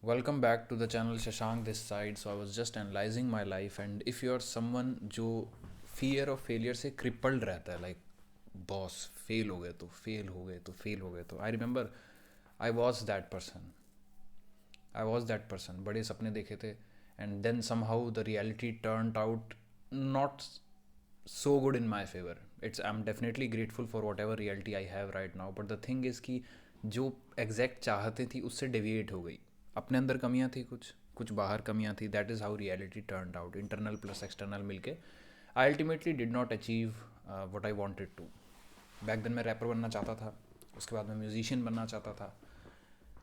Welcome back to the channel Shashank this side. So I was just analyzing my life, and if you are someone जो fear of failure से crippled रहता है, like boss fail हो गए तो fail हो गए तो fail हो गए तो I remember I was that person. I was that person. बड़े सपने देखे थे, and then somehow the reality turned out not so good in my favor. I'm definitely grateful for whatever reality I have right now, but the thing is कि जो exact चाहते थी उससे deviate हो गई. अपने अंदर कमियां थी, कुछ कुछ बाहर कमियां थी. That is how reality turned out. Internal plus external मिलके I ultimately did not achieve what I wanted to. Back then मैं रैपर बनना चाहता था, उसके बाद मैं म्यूजिशियन बनना चाहता था.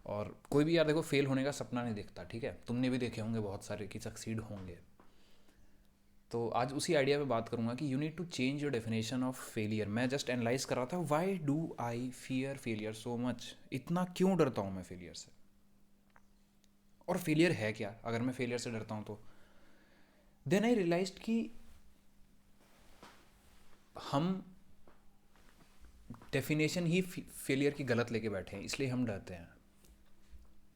और कोई भी यार देखो फेल होने का सपना नहीं देखता, ठीक है. तुमने भी देखे होंगे बहुत सारे कि सक्सीड होंगे. तो आज उसी आइडिया पे बात करूंगा कि you need to change your definition of failure. मैं जस्ट एनालाइज कर रहा था why do I fear failure so much. इतना क्यों डरता हूँ मैं फेलियर से, और फेलियर है क्या अगर मैं फेलियर से डरता हूँ तो. देन आई रियलाइज्ड कि हम डेफिनेशन ही फेलियर की गलत लेके बैठे हैं, इसलिए हम डरते हैं.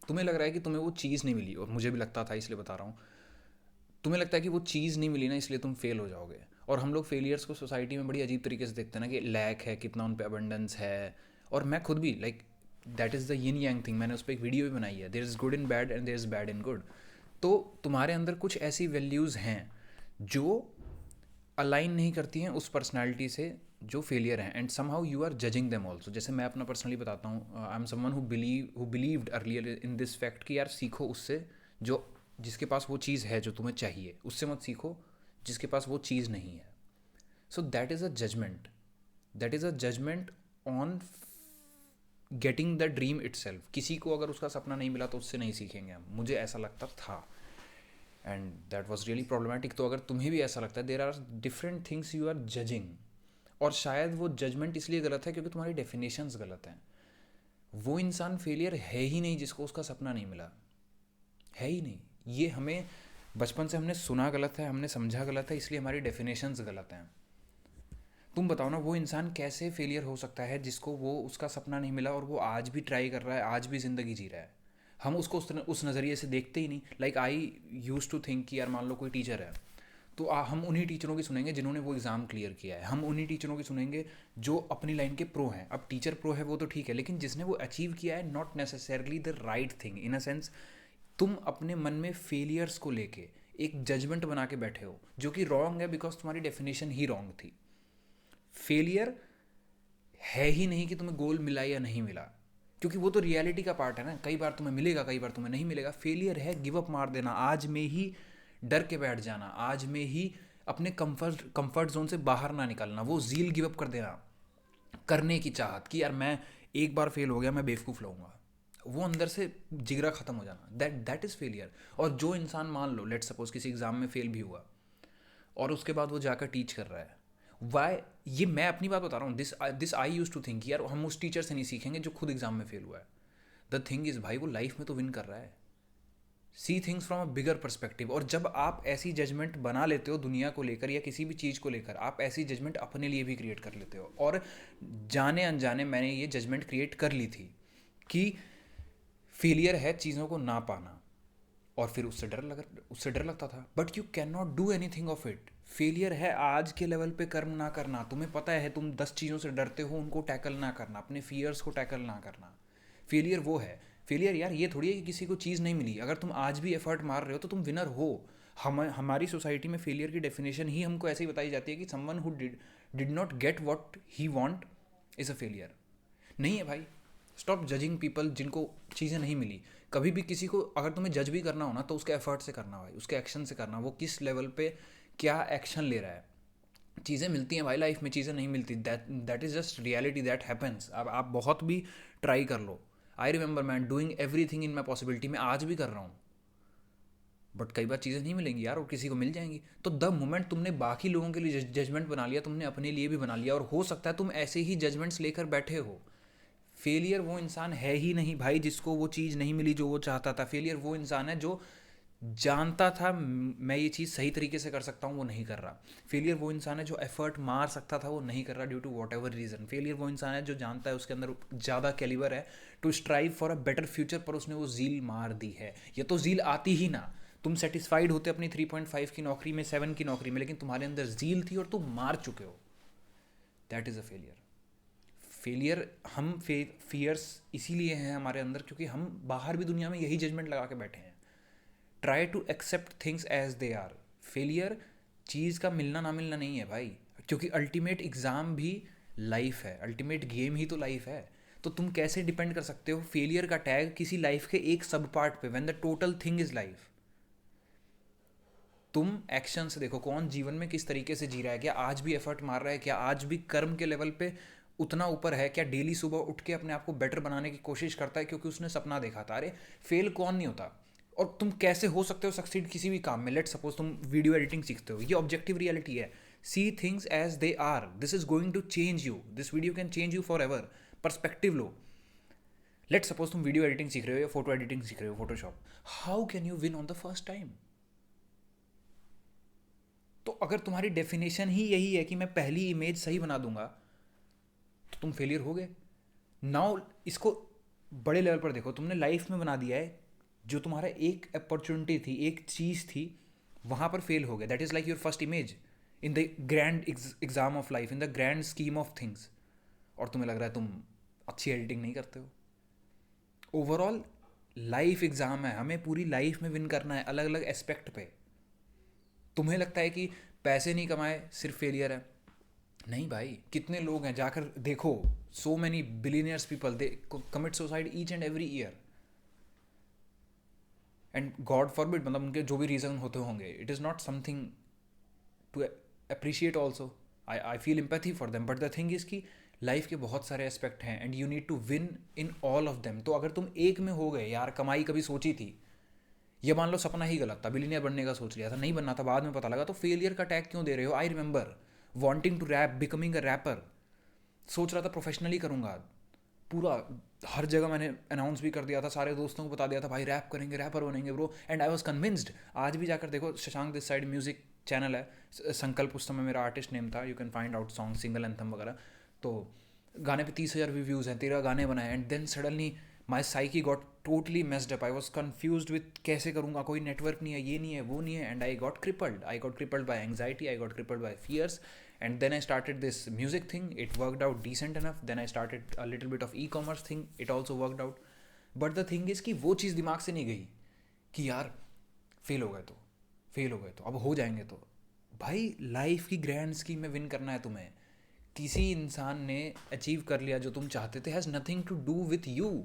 तुम्हें लग रहा है कि तुम्हें वो चीज़ नहीं मिली, और मुझे भी लगता था, इसलिए बता रहा हूँ. तुम्हें लगता है कि वो चीज़ नहीं मिली ना, इसलिए तुम फेल हो जाओगे. और हम लोग फेलियर्स को सोसाइटी में बड़ी अजीब तरीके से देखते हैं ना, कि लैक है, कितना उन पर अबंडेंस है. और मैं खुद भी like that is the yin yang thing. मैंने उस पर एक वीडियो भी बनाई है, there is good in bad and there is bad in good. तो तुम्हारे अंदर कुछ ऐसी वैल्यूज़ हैं जो अलाइन नहीं करती हैं उस पर्सनालिटी से जो फेलियर हैं, and somehow you are judging them also. जैसे मैं अपना पर्सनली बताता हूँ, I am someone who believed earlier in this fact कि यार सीखो उससे जो जिसके पास वो चीज़ है जो तुम्हें चाहिए, उससे मत सीखो जिसके पास वो चीज़ नहीं है. So that is a judgement. That is a judgement on getting the dream itself. किसी को अगर उसका सपना नहीं मिला तो उससे नहीं सीखेंगे हम, मुझे ऐसा लगता था. And that was really problematic. तो अगर तुम्हें भी ऐसा लगता है, there are different things you are judging. और शायद वो जजमेंट इसलिए गलत है क्योंकि तुम्हारी डेफिनेशंस गलत हैं. वो इंसान फेलियर है ही नहीं जिसको उसका सपना नहीं मिला, है ही नहीं. ये हमें बचपन से हमने सुना गलत है, हमने समझा गलत है, इसलिए हमारी डेफिनेशंस गलत हैं. तुम बताओ ना, वो इंसान कैसे फेलियर हो सकता है जिसको वो उसका सपना नहीं मिला और वो आज भी ट्राई कर रहा है, आज भी ज़िंदगी जी रहा है. हम उसको उस नज़रिए से देखते ही नहीं. Like I use to think कि यार मान लो कोई टीचर है, तो हम उन्हीं टीचरों की सुनेंगे जिन्होंने वो एग्ज़ाम क्लियर किया है. हम उन्हीं टीचरों की सुनेंगे जो अपनी लाइन के प्रो हैं. अब टीचर प्रो है वो तो ठीक है, लेकिन जिसने वो अचीव किया है, not necessarily the right thing. In a sense तुम अपने मन में फेलियर्स को लेके एक जजमेंट बना के बैठे हो जो कि रॉन्ग है, बिकॉज तुम्हारी डेफिनेशन ही रॉन्ग थी. फेलियर है ही नहीं कि तुम्हें गोल मिला या नहीं मिला, क्योंकि वो तो रियलिटी का पार्ट है ना. कई बार तुम्हें मिलेगा, कई बार तुम्हें नहीं मिलेगा. फेलियर है गिव अप मार देना, आज में ही डर के बैठ जाना, आज में ही अपने कंफर्ट जोन से बाहर ना निकलना, वो ज़ील गिव अप कर देना, करने की चाहत कि यार मैं एक बार फेल हो गया, मैं बेवकूफ़ लगूंगा. वो अंदर से जिगरा ख़त्म हो जाना, दैट इज़ फेलियर. और जो इंसान मान लो लेट सपोज किसी एग्ज़ाम में फेल भी हुआ और उसके बाद वो जाकर टीच कर रहा है, वाई, ये मैं अपनी बात बता रहा हूँ. This I use to think यार हम उस टीचर से नहीं सीखेंगे जो खुद एग्जाम में फेल हुआ है. द थिंग इज़ भाई वो लाइफ में तो विन कर रहा है. See things from a bigger perspective. और जब आप ऐसी जजमेंट बना लेते हो दुनिया को लेकर या किसी भी चीज़ को लेकर, आप ऐसी जजमेंट अपने लिए भी क्रिएट कर लेते हो. और जाने अनजाने मैंने ये जजमेंट क्रिएट कर ली थी कि फेलियर है चीज़ों को ना पाना, और फिर उससे डर लगता था. But you can not do any thing of it. Failure है आज के लेवल पे कर्म ना करना. तुम्हें पता है तुम 10 चीज़ों से डरते हो, उनको टैकल ना करना, अपने फियर्स को टैकल ना करना. फेलियर वो है. फेलियर यार ये थोड़ी है कि किसी को चीज़ नहीं मिली, अगर तुम आज भी एफर्ट मार रहे हो तो तुम विनर हो. हमारी सोसाइटी में फेलियर की डेफिनेशन ही हमको ऐसे ही बताई जाती है कि someone who did not get what he want is a failure. नहीं है भाई. स्टॉप जजिंग पीपल जिनको चीज़ें नहीं मिली. कभी भी किसी को अगर तुम्हें जज भी करना हो ना, तो उसके एफर्ट से करना भाई, उसके एक्शन से करना. वो किस लेवल पे क्या एक्शन ले रहा है. चीज़ें मिलती हैं भाई लाइफ में, चीज़ें नहीं मिलती. That is just reality that happens. अब आप बहुत भी ट्राई कर लो. I remember man doing everything in my possibility. मैं आज भी कर रहा हूँ, बट कई बार चीज़ें नहीं मिलेंगी यार, और किसी को मिल जाएंगी. तो द मोमेंट तुमने बाकी लोगों के लिए जजमेंट बना लिया, तुमने अपने लिए भी बना लिया. और हो सकता है तुम ऐसे ही जजमेंट्स लेकर बैठे हो. फेलियर वो इंसान है ही नहीं भाई जिसको वो चीज़ नहीं मिली जो वो चाहता था. फेलियर वो इंसान है जो जानता था मैं ये चीज़ सही तरीके से कर सकता हूँ, वो नहीं कर रहा। फेलियर वो इंसान है जो एफर्ट मार सकता था, वो नहीं कर रहा due to whatever reason. Failure वो इंसान है जो जानता है उसके अंदर ज़्यादा कैलिबर है to strive for a better future, पर उसने वो ज़ील मार दी है। ये तो ज़ील आती ही ना, तुम सेटिस्फाइड होते अपनी 3.5 की नौकरी में, 7 की नौकरी में, लेकिन तुम्हारे अंदर ज़ील थी और तुम मार चुके हो। That is a failure. Failure हम फियर्स इसीलिए हैं हमारे अंदर क्योंकि हम बाहर भी दुनिया में यही जजमेंट लगा के बैठे हैं। Try to accept things as they are. Failure चीज़ का मिलना ना मिलना नहीं है भाई, क्योंकि अल्टीमेट एग्ज़ाम भी लाइफ है, अल्टीमेट गेम ही तो लाइफ है। तो तुम कैसे डिपेंड कर सकते हो फेलियर का टैग किसी लाइफ के एक सब पार्ट पे, when the total thing is life. तुम एक्शन से देखो कौन जीवन में किस तरीके से जी रहा है, क्या आज भी एफर्ट मार रहा है, क्या आज भी कर्म के लेवल पे उतना ऊपर है, क्या डेली सुबह उठ के अपने आप को बेटर बनाने की कोशिश करता है क्योंकि उसने सपना देखा था। अरे फेल कौन नहीं होता। और तुम कैसे हो सकते हो सक्सीड किसी भी काम में। लेट सपोज तुम वीडियो एडिटिंग सीखते हो, ये ऑब्जेक्टिव रियलिटी है। See things as they are, this is going to change you, this video can change you forever. Perspective लो। लेट सपोज तुम वीडियो एडिटिंग सीख रहे हो या फोटो एडिटिंग सीख रहे हो, Photoshop, how can you win on the first time. तो अगर तुम्हारी डेफिनेशन ही यही है कि मैं पहली इमेज सही बना दूंगा, तो तुम फेलियर हो गए। नाउ इसको बड़े लेवल पर देखो, तुमने लाइफ में बना दिया है, जो तुम्हारा एक अपॉर्चुनिटी थी, एक चीज़ थी, वहाँ पर फेल हो गया। That is like your first image in the grand exam of life, in the grand scheme of things. और तुम्हें लग रहा है तुम अच्छी एडिटिंग नहीं करते हो। ओवरऑल लाइफ एग्ज़ाम है, हमें पूरी लाइफ में विन करना है अलग अलग एस्पेक्ट पे। तुम्हें लगता है कि पैसे नहीं कमाए सिर्फ फेलियर है? नहीं भाई, कितने लोग हैं, जाकर देखो, so many billionaires people they commit suicide each and every year. And God forbid, मतलब उनके जो भी रीज़न होते होंगे, it is not something to appreciate also. I feel empathy for them, but the thing is कि life के बहुत सारे एस्पेक्ट हैं and you need to win in all of them. तो अगर तुम एक में हो गए, यार कमाई कभी सोची थी, ये मान लो सपना ही गलत था, बिलीनियर बनने का सोच लिया था, नहीं बनना था, बाद में पता लगा, तो फेलियर का टैग क्यों दे रहे हो? I remember wanting to rap, becoming a rapper, सोच रहा था प्रोफेशनली करूँगा, पूरा हर जगह मैंने अनाउंस भी कर दिया था, सारे दोस्तों को बता दिया था भाई रैप करेंगे, रैपर बनेंगे bro, and I was convinced. आज भी जाकर देखो, Shashank this side music channel है, संकल्प उस समय मेरा आर्टिस्ट नेम था, you can find out song, single anthem वगैरह। तो गाने पे 30,000 रिव्यूज़ हैं, 13 गाने बनाए, and then suddenly my psyche got totally messed up. I was confuse with कैसे करूँगा, कोई नेटवर्क नहीं है, ये नहीं है, वो नहीं है, and I got crippled by anxiety, I got crippled by fears. And then I started this music thing, it worked out decent enough. Then I started a little bit of e-commerce thing, it also worked out. But the thing is कि वो चीज़ दिमाग से नहीं गई कि यार fail हो गए तो अब हो जाएंगे। तो भाई लाइफ की ग्रैंड स्कीम में विन करना है तुम्हें। किसी इंसान ने अचीव कर लिया जो तुम चाहते थे, has nothing to do with you.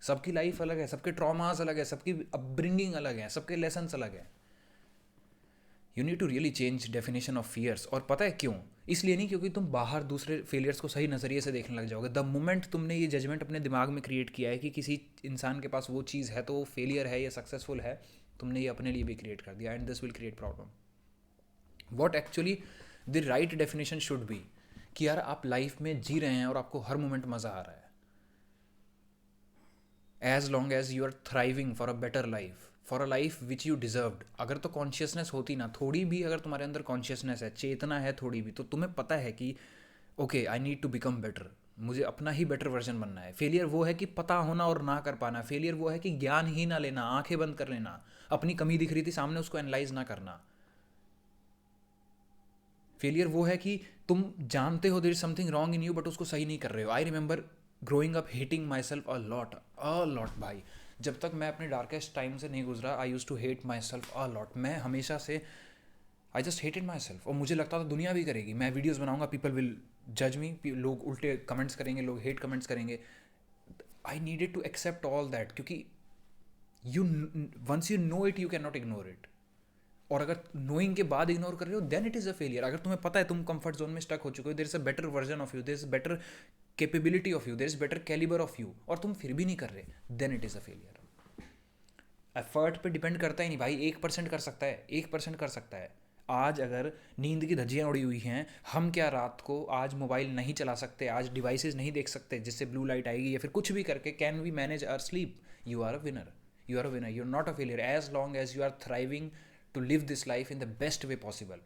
सबकी लाइफ अलग है, सबके ट्रॉमास अलग है, सबकी अपब्रिंगिंग अलग है, सबके लेसन्स अलग है। You need to really change definition of fears. और पता है क्यों? इसलिए नहीं क्योंकि तुम बाहर दूसरे फेलियर्स को सही नज़रिए से देखने लग जाओगे। द मोमेंट तुमने ये जजमेंट अपने दिमाग में क्रिएट किया है कि किसी इंसान के पास वो चीज़ है तो वो फेलियर है या सक्सेसफुल है, तुमने ये अपने लिए भी क्रिएट कर दिया, and this will create problem. What actually the right definition should be कि यार आप लाइफ में जी रहे हैं और आपको हर मोमेंट मज़ा आ रहा है, as long as you are thriving for a better life, for a life which you deserved. अगर तो कॉन्शियसनेस होती ना, थोड़ी भी अगर तुम्हारे अंदर कॉन्शियसनेस है, चेतना है थोड़ी भी, तो तुम्हें पता है कि okay I need to become better, मुझे अपना ही बेटर वर्जन बनना है। फेलियर वो है कि पता होना और ना कर पाना। फेलियर वो है कि ज्ञान ही ना लेना, आंखें बंद कर लेना, अपनी कमी दिख रही थी सामने उसको एनालाइज ना करना। फेलियर वो है कि तुम जानते हो there is something wrong in you but उसको सही नहीं कर रहे हो। I remember growing up hating myself a lot भाई। जब तक मैं अपने डार्केस्ट टाइम से नहीं गुजरा, I use to hate myself a lot. मैं हमेशा से I just hated myself, और मुझे लगता था दुनिया भी करेगी, मैं वीडियोज़ बनाऊंगा, पीपल विल जज मी, लोग उल्टे कमेंट्स करेंगे, लोग हेट कमेंट्स करेंगे। I needed to accept all that, क्योंकि you once you know it you can not ignore it. और अगर नोइंग के बाद इग्नोर कर रहे हो then it is a failure. अगर तुम्हें पता है तुम कंफर्ट जोन में स्टक हो चुके हो, there is a better version of you, there is better capability of you, there is better calibre of you, और तुम फिर भी नहीं कर रहे, then it is a failure. Effort पे डिपेंड करता ही नहीं भाई, 1% कर सकता है, 1% कर सकता है। आज अगर नींद की धज्जियाँ उड़ी हुई हैं, हम क्या रात को आज मोबाइल नहीं चला सकते, आज डिवाइसेस नहीं देख सकते जिससे ब्लू लाइट आएगी, या फिर कुछ भी करके can we manage our sleep, you are a winner. You are a winner, you are not a failure as long as you are thriving to live this life in the best way possible.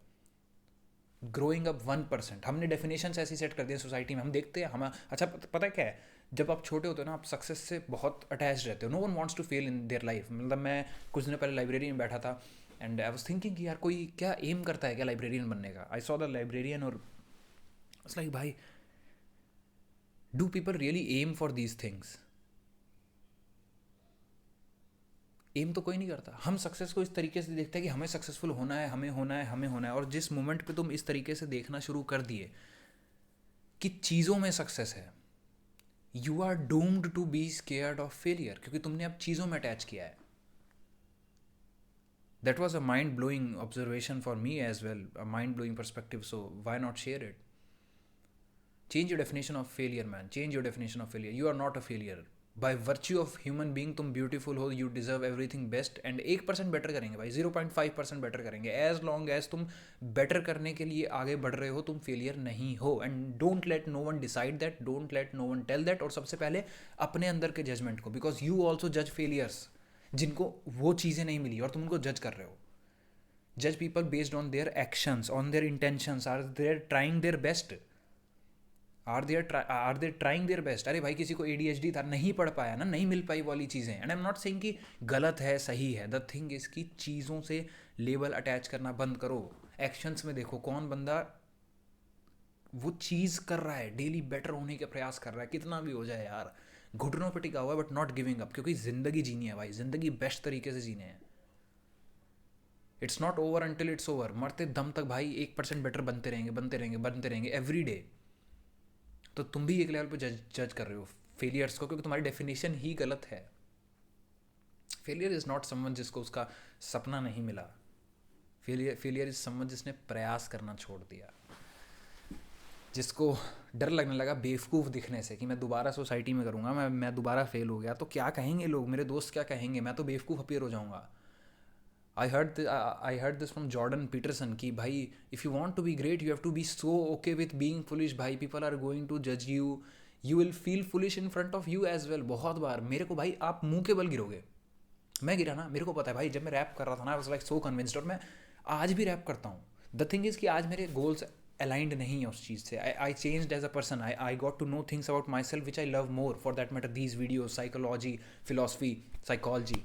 Growing up 1%. हमने definition ऐसी set कर दी है society में, हम देखते हैं हम. अच्छा पता है क्या है, जब आप छोटे होते हो ना, आप सक्सेस से बहुत अटैच रहते हो. No one wants to fail in their life. मतलब मैं कुछ दिन पहले लाइब्रेरी में बैठा था एंड आई वाज थिंकिंग कि यार कोई क्या एम करता है क्या लाइब्रेरियन बनने का. आई सॉ द लाइब्रेरियन और इट्स लाइक भाई, do people really aim for these things? Aim तो कोई नहीं करता. हम सक्सेस को इस तरीके से देखते हैं कि हमें सक्सेसफुल होना है, हमें होना है, हमें होना है. और जिस मोमेंट पे तुम इस तरीके से देखना शुरू कर दिए कि चीज़ों में सक्सेस है, you are doomed to be scared of failure, क्योंकि तुमने अब चीज़ों में अटैच किया है. That was a mind blowing observation for me as well, a mind blowing perspective. So why not share it? Change your definition of failure man, change your definition of failure. You are not a failure. By virtue of human being तुम beautiful हो, you deserve everything best. And 1% better करेंगे भाई, 0.5% better करेंगे. As long as तुम better करने के लिए आगे बढ़ रहे हो, तुम फेलियर नहीं हो. And don't let no one decide that, don't let no one tell that. और सबसे पहले अपने अंदर के जजमेंट को, बिकॉज यू ऑल्सो जज फेलियर्स जिनको वो चीज़ें नहीं मिली और तुम उनको जज कर रहे हो. जज people based on their actions, on their intentions. Are their trying their best? Are they trying their best? अरे भाई किसी को ADHD था, नहीं पढ़ पाया ना, नहीं मिल पाई वाली चीज़ें. And I am not saying कि गलत है सही है. द थिंग इज कि चीज़ों से लेबल अटैच करना बंद करो. एक्शंस में देखो कौन बंदा वो चीज़ कर रहा है, डेली बेटर होने का प्रयास कर रहा है, कितना भी हो जाए यार, घुटनों पे टिका हुआ है बट नॉट गिविंग अप. क्योंकि ज़िंदगी जीनी है भाई, ज़िंदगी बेस्ट तरीके से जीने हैं. It's not over until it's over. मरते दम तक भाई 1% बेटर बनते रहेंगे, बनते रहेंगे, बनते रहेंगे एवरी डे. तो तुम भी एक लेवल पे जज कर रहे हो फेलियर्स को, क्योंकि तुम्हारी डेफिनेशन ही गलत है. फेलियर इज़ नॉट समवन जिसको उसका सपना नहीं मिला. फेलियर इज समवन जिसने प्रयास करना छोड़ दिया, जिसको डर लगने लगा बेवकूफ़ दिखने से कि मैं दोबारा सोसाइटी में करूँगा, मैं दोबारा फेल हो गया तो क्या कहेंगे लोग, मेरे दोस्त क्या कहेंगे, मैं तो बेवकूफ़ अपीयर हो जाऊँगा. I heard this from Jordan Peterson कि भाई if you want to be great you have to be so okay with being foolish. भाई पीपल आर गोइंग टू जज you, you will feel foolish in front of you as well. बहुत बार मेरे को भाई, आप मुंह के बल गिरोगे. मैं गिरा ना, मेरे को पता है भाई. जब मैं रैप कर रहा था ना, I was like so convinced. और मैं आज भी रैप करता हूँ. द थिंग इज़ कि आज मेरे गोल्स अलाइंड नहीं है उस चीज़ से. I changed as a person. I got to know things about myself which I love more. For that matter these videos, psychology, philosophy, psychology,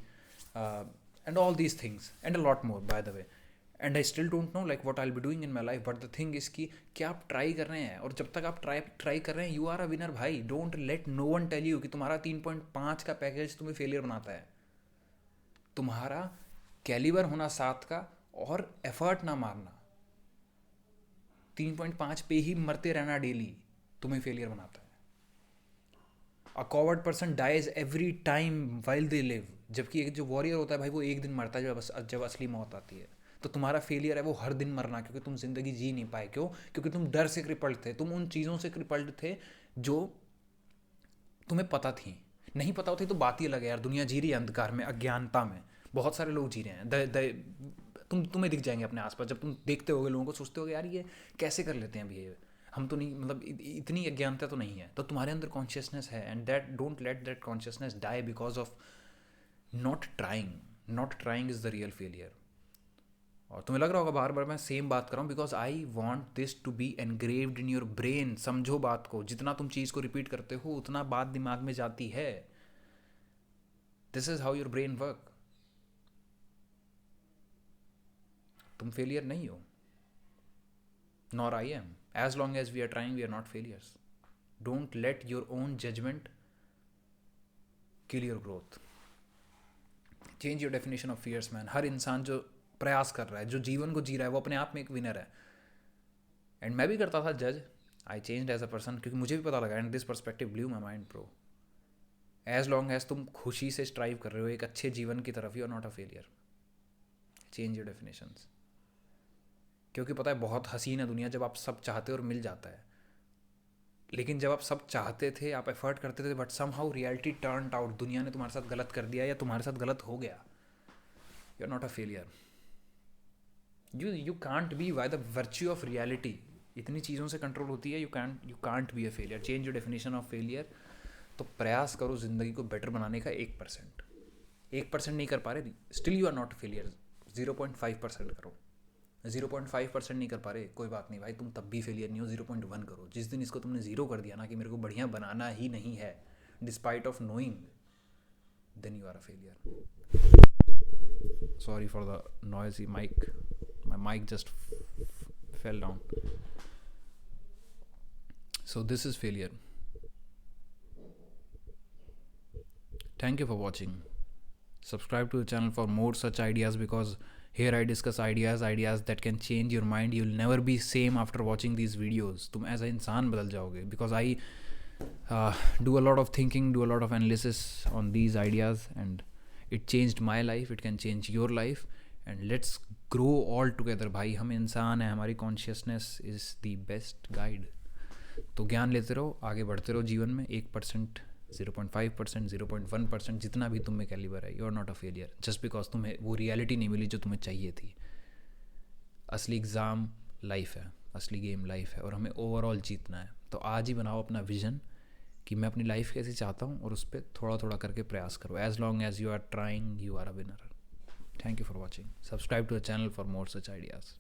and all these things and a lot more by the way. And I still don't know like what I'll be doing in my life, but the thing is कि क्या आप try कर रहे हैं. और जब तक आप ट्राई कर रहे हैं, यू आर अ विनर भाई. Don't let no one tell you कि तुम्हारा 3.5 का पैकेज तुम्हें फेलियर बनाता है. तुम्हारा कैलिबर होना 7 का और एफर्ट ना मारना, 3.5 पे ही मरते रहना डेली तुम्हें फेलियर बनाता है. A coward person dies every time while they live. जबकि एक जो वॉरियर होता है भाई, वो एक दिन मरता है जब असली मौत आती है. तो तुम्हारा फेलियर है वो हर दिन मरना, क्योंकि तुम जिंदगी जी नहीं पाए. क्यों? क्योंकि तुम डर से क्रिपल्ड थे. तुम उन चीज़ों से क्रिपल्ड थे जो तुम्हें पता थी. नहीं पता होती तो बात ही अलग है यार. दुनिया जी रही है अंधकार में, अज्ञानता में. बहुत सारे लोग जी रहे हैं. तुम्हें दिख जाएंगे अपने आसपास. जब तुम देखते होगे लोगों को, सोचते होगे यार ये कैसे कर लेते हैं बिहेव, हम तो नहीं, मतलब इतनी अज्ञानता तो नहीं है. तो तुम्हारे अंदर कॉन्शियसनेस है. And that, don't let that consciousness die because of not trying. Not trying is the real failure. और तुम्हें लग रहा होगा बार बार मैं सेम बात कर रहा हूँ, because I want this to be engraved in your brain. समझो बात को. जितना तुम चीज़ को रिपीट करते हो उतना बात दिमाग में जाती है. This is how your brain work. तुम फेलियर नहीं हो, nor I am. As long as we are trying we are not failures. Don't let your own judgement kill your growth. Change your definition of fears man. हर इंसान जो प्रयास कर रहा है, जो जीवन को जी रहा है, वो अपने आप में एक विनर है. एंड मैं भी करता था जज. I change as a person, क्योंकि मुझे भी पता लगा. And this perspective blew my mind bro. As long as तुम खुशी से स्ट्राइव कर रहे हो एक अच्छे जीवन की तरफ, you are not a failure. Change your definitions. क्योंकि पता है बहुत हसीन है दुनिया जब आप सब चाहते हो और मिल जाता है. लेकिन जब आप सब चाहते थे, आप एफर्ट करते थे, but somehow reality turn out, दुनिया ने तुम्हारे साथ गलत कर दिया या तुम्हारे साथ गलत हो गया, you are not a failure. You can't be by the virtue of reality. इतनी चीज़ों से कंट्रोल होती है. You can't be a failure. Change your definition of failure. तो प्रयास करो ज़िंदगी को बेटर बनाने का 1%. 1% नहीं कर पा रहे, still you are not failure. 0.5% करो. 0.5% नहीं कर पा रहे, कोई बात नहीं भाई, तुम तब भी फेलियर नहीं हो. 0.1 करो. जिस दिन इसको तुमने 0 कर दिया ना कि मेरे को बढ़िया बनाना ही नहीं है, despite of knowing, then you are a failure. Sorry for the noisy mic. My mic just fell down. So this is failure. Thank you for watching. Subscribe to the channel for more such ideas, because here I discuss ideas that can change your mind. You'll never be same after watching these videos. तुम ऐसा इंसान बदल जाओगे, because I do a lot of thinking, do a lot of analysis on these ideas, and it changed my life. It can change your life, and let's grow all together. भाई हम इंसान हैं, हमारी consciousness is the best guide. तो ज्ञान लेते रहो, आगे बढ़ते रहो जीवन में. 1%, 0.5%, 0.1%, जितना भी तुम में कैलिबर है, you are not a failure just because तुम्हें वो रियलिटी नहीं मिली जो तुम्हें चाहिए थी. असली एग्ज़ाम लाइफ है, असली गेम लाइफ है, और हमें ओवरऑल जीतना है. तो आज ही बनाओ अपना विजन कि मैं अपनी लाइफ कैसे चाहता हूँ, और उस पर थोड़ा थोड़ा करके प्रयास करो. As long as you are trying, you are a winner. Thank you for watching. Subscribe to the channel for more such ideas.